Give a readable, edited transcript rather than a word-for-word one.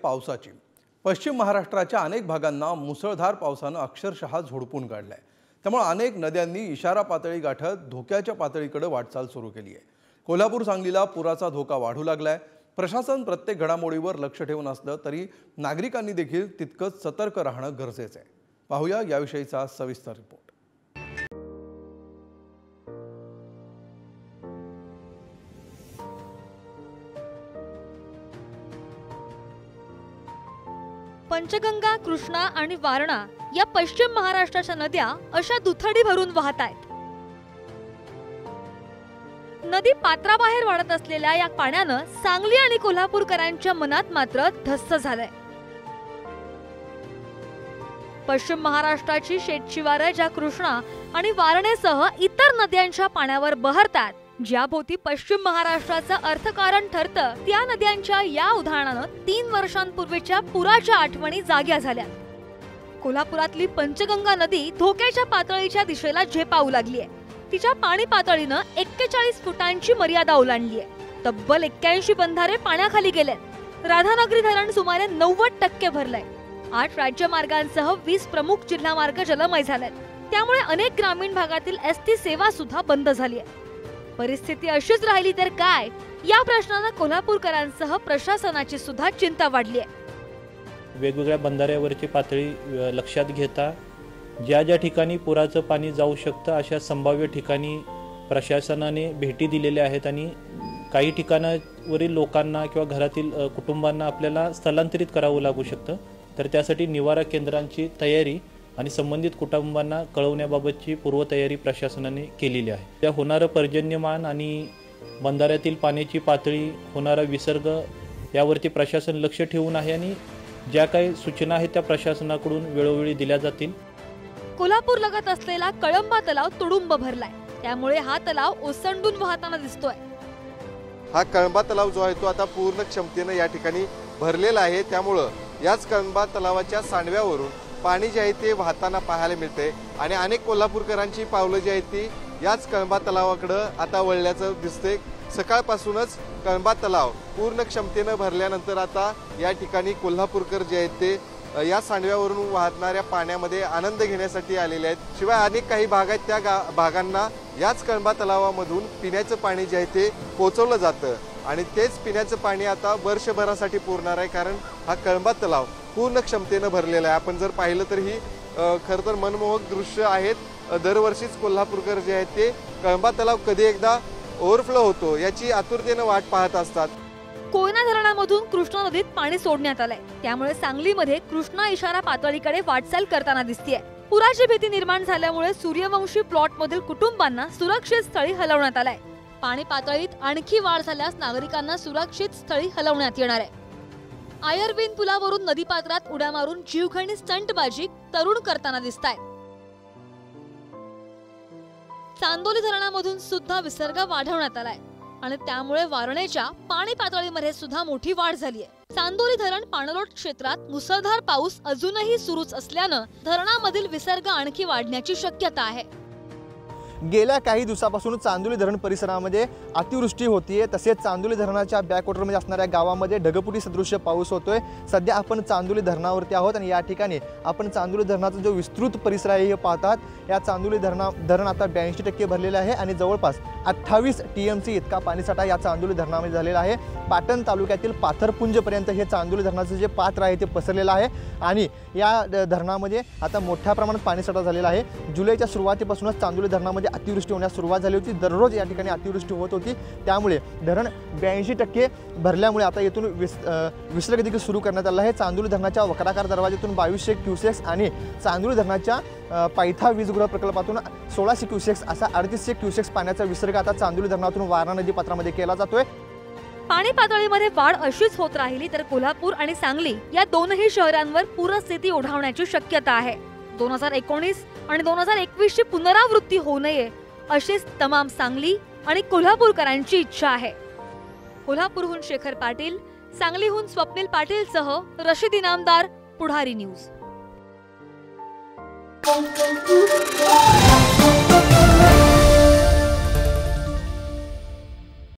पावसाची पश्चिम महाराष्ट्राच्या अनेक भागांना मुसळधार पावसानं अक्षरशः झोडपून काढलाय। त्यामुळे अनेक नद्यांनी इशारा पातळी गाठत धोक्याच्या पातळीकडे वाटचाल सुरू केली आहे। कोल्हापूर सांगलीला पुराचा धोका वाढू लागलाय। प्रशासन प्रत्येक घडामोडीवर लक्ष ठेवून असलं तरी नागरिकांनी देखील तितकंच सतर्क राहणं गरजेचं आहे। पाहूया याविषयीचा सविस्तर रिपोर्ट। पंचगंगा, कृष्णा आणि वारणा या पश्चिम महाराष्ट्राच्या नद्या अशा दुथडी भरून वाहत आहेत। नदी पात्राबाहेर वाढत असलेल्या या पाण्यानं सांगली आणि कोल्हापूरकरांच्या मनात मात्र धस्स झालंय। पश्चिम महाराष्ट्राची शेतशिवारं ज्या कृष्णा आणि वारणेसह इतर नद्यांच्या पाण्यावर बहरतात, ज्याभोवती पश्चिम महाराष्ट्राचं अर्थकारण ठरतं, त्या नद्यांच्या या उधाणानं 3 वर्षांपूर्वीच्या पुराच्या आठवणी जाग्या झाल्या। कोल्हापुरातली पंचगंगा नदी धोक्याच्या पातळीच्या दिशेला झेपावू लागलीय। तिच्या पाणी पातळीनं 41 फुटांची मर्यादा ओलांडलीय। तब्बल 81 बंधारे पाण्याखाली गेलेत। राधानगरी धरण सुमारे 90% भरलंय। 8 राज्यमार्गांसह 20 प्रमुख जिल्हा मार्ग जलमय झालेत। त्यामुळे अनेक ग्रामीण भागातील एसटी सेवा सुद्धा बंद झाली आहे। परिस्थिती अशीच राहिली तर काय, या प्रश्नानं कोल्हापूरकरांसह प्रशासनाची सुद्धा चिंता वाढली आहे। वेगवेगळ्या बंधाऱ्यावरची पातळी लक्षात घेता ज्या ठिकाणी पुराचं पाणी जाऊ शकतं अशा संभाव्य ठिकाणी प्रशासनाने भेटी दिलेल्या आहेत आणि काही ठिकाणावरील लोकांना किंवा घरातील कुटुंबांना आपल्याला स्थलांतरित करावं लागू शकतं। तर त्यासाठी निवारा केंद्रांची तयारी आणि संबंधित कुटुंबांना कळवण्याबाबतची पूर्वतयारी प्रशासनाने केलेली आहे। त्या होणारं पर्जन्यमान आणि बंधाऱ्यातील पाण्याची पातळी, होणारा विसर्ग यावरती प्रशासन लक्ष ठेवून आहे आणि ज्या काही सूचना आहेत त्या प्रशासनाकडून वेळोवेळी दिल्या जातील। कोल्हापूर लगत असलेला कळंबा तलाव तुडुंब भरलाय। त्यामुळे हा तलाव ओसंडून वाहताना दिसतोय। हा कळंबा तलाव जो आहे तो आता पूर्ण क्षमतेने या ठिकाणी भरलेला आहे। त्यामुळे याच कळंबा तलावाच्या सांडव्यावरून पाणी जे आहे ते वाहताना पाहायला मिळते आणि अनेक कोल्हापूरकरांची पावलं जी आहेत ती याच कळंबा तलावाकडे आता वळल्याचं दिसते। सकाळपासूनच कळंबा तलाव पूर्ण क्षमतेने भरल्यानंतर आता या ठिकाणी कोल्हापूरकर जे आहेत ते या सांडव्यावरून वाहणाऱ्या पाण्यामध्ये आनंद घेण्यासाठी आलेले आहेत। शिवाय अनेक काही भाग आहेत, त्या भागांना याच कळंबा तलावामधून पिण्याचं पाणी जे आहे ते पोहोचवलं जातं आणि तेच पिण्याचं पाणी आता वर्षभरासाठी पुरणार आहे, कारण हा कळंबा तलाव पूर्ण क्षमतेने भरलेला आहे। आपण जर पाहिलं तर ही खरं तर मनमोहक दृश्य आहेत। दरवर्षीच कोल्हापूरकर जे आहेत ते कळंबा तलाव कधी एकदा ओव्हरफ्लो होतो याची आतुरतेने वाट पाहत असतात। कोयना धरणामधून कृष्णा नदीत पाणी सोडण्यात आलंय। त्यामुळे सांगलीमध्ये कृष्णा इशारा पातळीकडे वाटचाल करताना दिसतेय। पुराची भीती निर्माण झाल्यामुळे सूर्यवंशी प्लॉट मधील कुटुंबांना सुरक्षित स्थळी हलवण्यात आलंय। पाणी पातळीत आणखी वाढ झाल्यास नागरिकांना सुरक्षित स्थळी हलवण्यात येणार आहे। आयर्विन पुलावरून नदीपात्रात उड्या मारून जीवघेणी स्टंटबाजी तरुण करताना दिसतायत। चांदोली धरणामधून सुद्धा विसर्ग वाढवण्यात आलाय आणि त्यामुळे वारणेच्या पाणी पातळीमध्ये सुद्धा मोठी वाढ झाली आहे। चांदोली धरण पाणलोट क्षेत्रात मुसळधार पाऊस अजूनही सुरूच असल्यानं धरणामधील विसर्ग आणखी वाढण्याची शक्यता आहे। गेल्या काही दिवसापासून चांदोली धरण परिसरामध्ये अतिवृष्टी होतीये। तसेच चांदोली धरणाच्या बॅकवॉटरमध्ये असणाऱ्या गावामध्ये ढगफुटी सदृश्य पाऊस होतोय। सध्या आपण चांदोली धरणावरती आहोत आणि या ठिकाणी आपण चांदोली धरणाचा जो विस्तृत परिसर आहे हे पाहतात। या चांदोली धरण आता 82% भरलेलं आहे आणि जवळपास 28 TMC इतका पाणीसाठा या चांदोली धरणामध्ये झालेला आहे। पाटण तालुक्यातील पाथरपुंजपर्यंत हे चांदोली धरणाचं जे पात्र आहे ते पसरलेलं आहे आणि या धरणामध्ये आता मोठ्या प्रमाणात पाणीसाठा झालेला आहे। जुलैच्या सुरुवातीपासूनच चांदोली धरणामध्ये अतिवृष्टी होण्यास सुरुवात झाली होती। दररोज या ठिकाणी अतिवृष्टी होत होती। त्यामुळे धरण 82% भरल्यामुळे आता येथून विसर्ग देखील सुरू करण्यात आला आहे। चांदोली धरणाच्या वक्राकार दरवाजातून 2200 क्युसेक्स आणि चांदोली धरणाच्या पायथा वीजगृह प्रकल्पातून 1600 क्युसेक्स असा 3800 क्युसेक्स पाण्याचा विसर्ग आता चांदोली धरणातून वारणा नदी पात्रामध्ये केला जातोय। पाणी पातळीमध्ये वाढ अशीच होत राहिली तर कोल्हापूर आणि सांगली या दोनही शहरांवर पूरस्थिती ओढावण्याची शक्यता आहे। 2019 आणि 2021 ची पुनरावृत्ती होऊ नये अशीच तमाम सांगली आणि कोल्हापूरकरांची इच्छा आहे। कोल्हापूरहून शेखर पाटील, सांगलीहून स्वप्नील पाटीलसह रशीद इनामदार, पुढारी न्यूज।